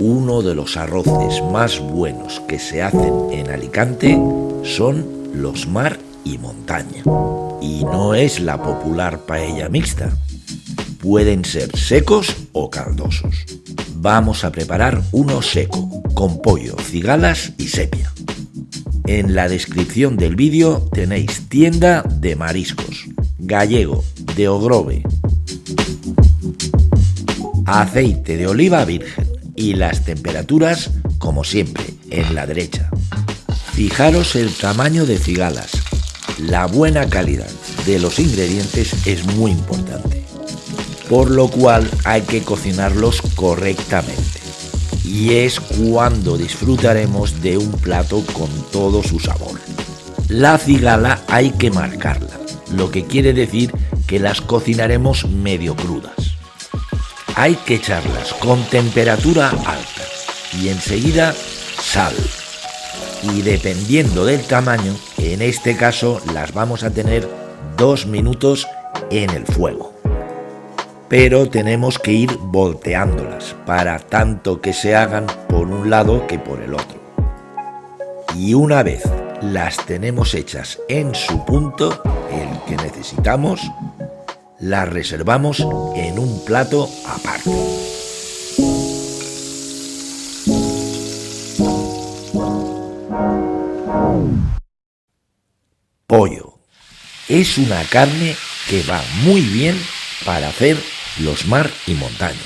Uno de los arroces más buenos que se hacen en Alicante son los mar y montaña. Y no es la popular paella mixta. Pueden ser secos o caldosos. Vamos a preparar uno seco, con pollo, cigalas y sepia. En la descripción del vídeo tenéis tienda de mariscos, gallego, de Ogrove, aceite de oliva virgen y las temperaturas, como siempre, en la derecha. Fijaros el tamaño de cigalas. La buena calidad de los ingredientes es muy importante, por lo cual hay que cocinarlos correctamente. Y es cuando disfrutaremos de un plato con todo su sabor. La cigala hay que marcarla, lo que quiere decir que las cocinaremos medio crudas. Hay que echarlas con temperatura alta y enseguida sal. Y dependiendo del tamaño, en este caso las vamos a tener 2 minutos en el fuego. Pero tenemos que ir volteándolas para tanto que se hagan por un lado que por el otro. Y una vez las tenemos hechas en su punto, el que necesitamos, las reservamos en un plato aparte. Pollo. Es una carne que va muy bien para hacer los mar y montaña,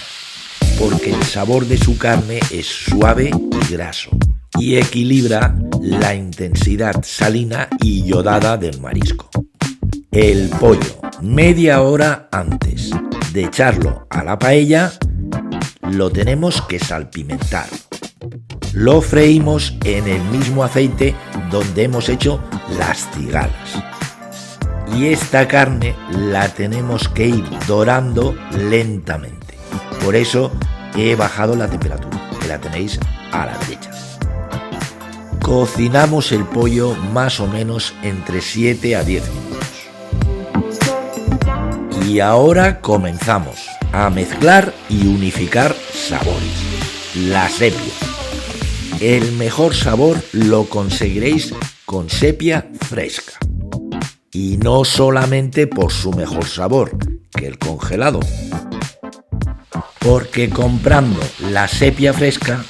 porque el sabor de su carne es suave y graso y equilibra la intensidad salina y iodada del marisco. El pollo, media hora antes de echarlo a la paella, lo tenemos que salpimentar. Lo freímos en el mismo aceite donde hemos hecho las cigalas. Y esta carne la tenemos que ir dorando lentamente. Por eso he bajado la temperatura, que la tenéis a la derecha. Cocinamos el pollo más o menos entre 7 a 10 minutos. Y ahora comenzamos a mezclar y unificar sabores. La sepia. El mejor sabor lo conseguiréis con sepia fresca. Y no solamente por su mejor sabor que el congelado, porque comprando la sepia fresca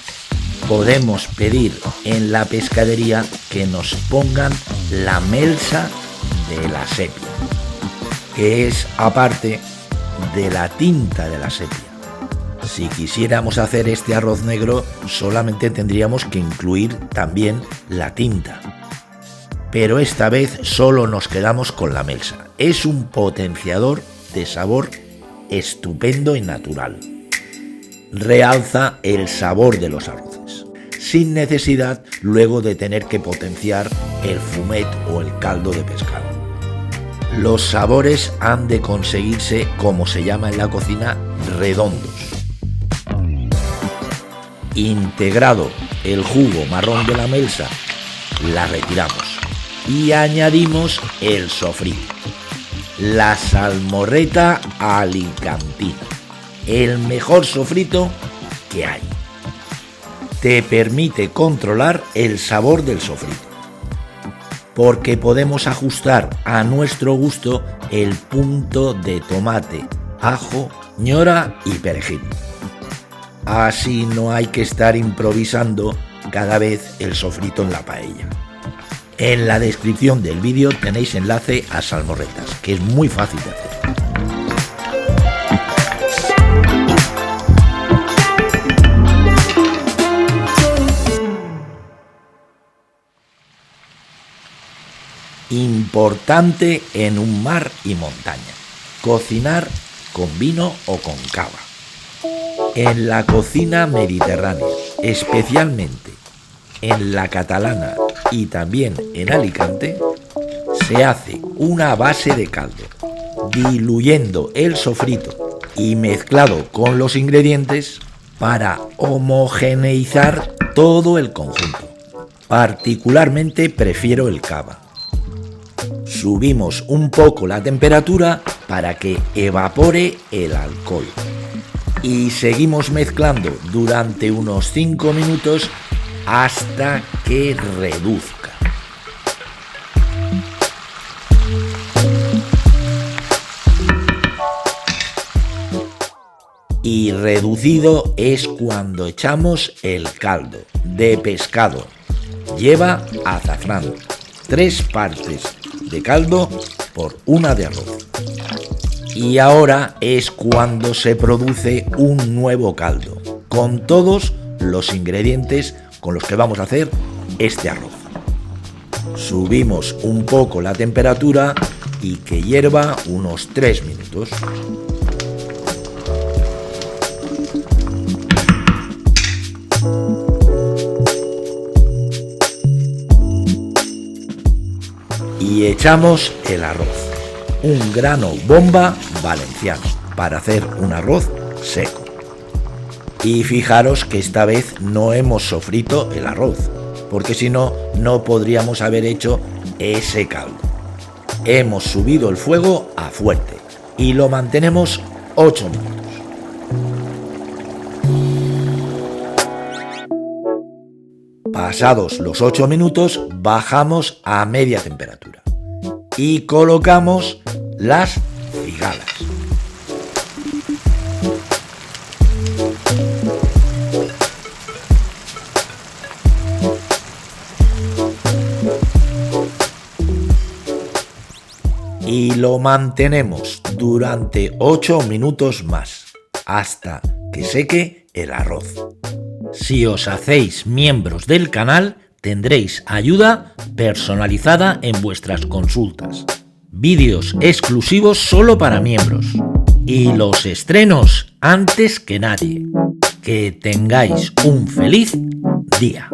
podemos pedir en la pescadería que nos pongan la melsa de la sepia, que es aparte de la tinta de la sepia. Si quisiéramos hacer este arroz negro, solamente tendríamos que incluir también la tinta. Pero esta vez solo nos quedamos con la melsa. Es un potenciador de sabor estupendo y natural. Realza el sabor de los arroces, sin necesidad luego de tener que potenciar el fumet o el caldo de pescado. Los sabores han de conseguirse, como se llama en la cocina, redondos. Integrado el jugo marrón de la melsa, la retiramos. Y añadimos el sofrito, la salmorreta alicantina, el mejor sofrito que hay. Te permite controlar el sabor del sofrito, porque podemos ajustar a nuestro gusto el punto de tomate, ajo, ñora y perejil. Así no hay que estar improvisando cada vez el sofrito en la paella. En la descripción del vídeo tenéis enlace a salmorretas, que es muy fácil de hacer. Importante en un mar y montaña: cocinar con vino o con cava. En la cocina mediterránea, especialmente en la catalana y también en Alicante, se hace una base de caldo, diluyendo el sofrito y mezclado con los ingredientes para homogeneizar todo el conjunto. Particularmente prefiero el cava. Subimos un poco la temperatura para que evapore el alcohol. Y seguimos mezclando durante unos 5 minutos hasta que reduzca. Y reducido es cuando echamos el caldo de pescado. Lleva azafrán, 3 partes de caldo por 1 de arroz. Y ahora es cuando se produce un nuevo caldo, con todos los ingredientes con los que vamos a hacer este arroz. Subimos un poco la temperatura y que hierva unos 3 minutos. Y echamos el arroz, un grano bomba valenciano, para hacer un arroz seco. Y fijaros que esta vez no hemos sofrito el arroz, porque si no, no podríamos haber hecho ese caldo. Hemos subido el fuego a fuerte y lo mantenemos 8 minutos. Pasados los 8 minutos, bajamos a media temperatura y colocamos las cigalas. Y lo mantenemos durante 8 minutos más, hasta que seque el arroz. Si os hacéis miembros del canal, tendréis ayuda personalizada en vuestras consultas, vídeos exclusivos solo para miembros y los estrenos antes que nadie. Que tengáis un feliz día.